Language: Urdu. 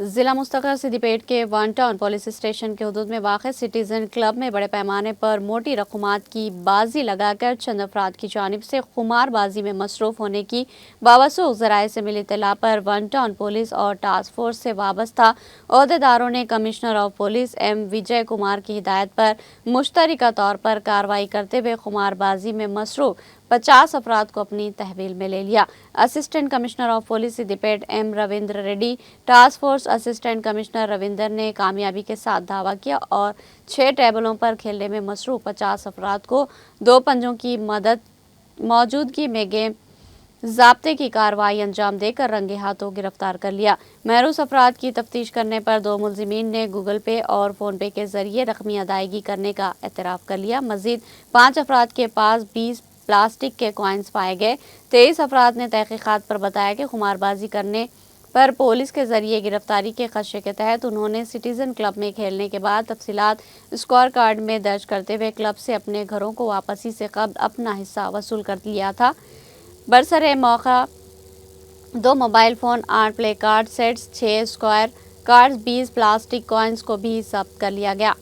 ضلع مستقر سدیپیٹ کے ون ٹاؤن پولیس اسٹیشن کے حدود میں واقع سٹیزن کلب میں بڑے پیمانے پر موٹی رقومات کی بازی لگا کر چند افراد کی جانب سے خمار بازی میں مصروف ہونے کی باوثوق ذرائع سے ملی اطلاع پر ون ٹاؤن پولیس اور ٹاسک فورس سے وابستہ عہدیداروں نے کمشنر آف پولیس ایم وجے کمار کی ہدایت پر مشترکہ طور پر کارروائی کرتے ہوئے خمار بازی میں مصروف 50 افراد کو اپنی تحویل میں لے لیا۔ Assistant commissioner of police Siddipet M Ravinder Reddy, task force assistant commissioner Ravinder نے کامیابی کے ساتھ دعویٰ کیا اور 6 ٹیبلوں پر کھیلنے میں مصروف 50 افراد کو 2 پنجوں کی موجودگی میں گیم ضابطے کی کارروائی انجام دے کر رنگے ہاتھوں گرفتار کر لیا۔ محروس افراد کی تفتیش کرنے پر 2 ملزمین نے گوگل پے اور فون پے کے ذریعے رقمی ادائیگی کرنے کا اعتراف کر لیا۔ مزید 5 افراد کے پاس 20 پلاسٹک کے کوائنز پائے گئے۔ 23 افراد نے تحقیقات پر بتایا کہ خمار بازی کرنے پر پولیس کے ذریعے گرفتاری کے خدشے کے تحت انہوں نے سٹیزن کلب میں کھیلنے کے بعد تفصیلات اسکور کارڈ میں درج کرتے ہوئے کلب سے اپنے گھروں کو واپسی سے قبل اپنا حصہ وصول کر لیا تھا۔ برسر موقع 2 mobile phone, 8 play card sets, 6 score cards, 20 plastic coins کو بھی ضبط کر لیا گیا۔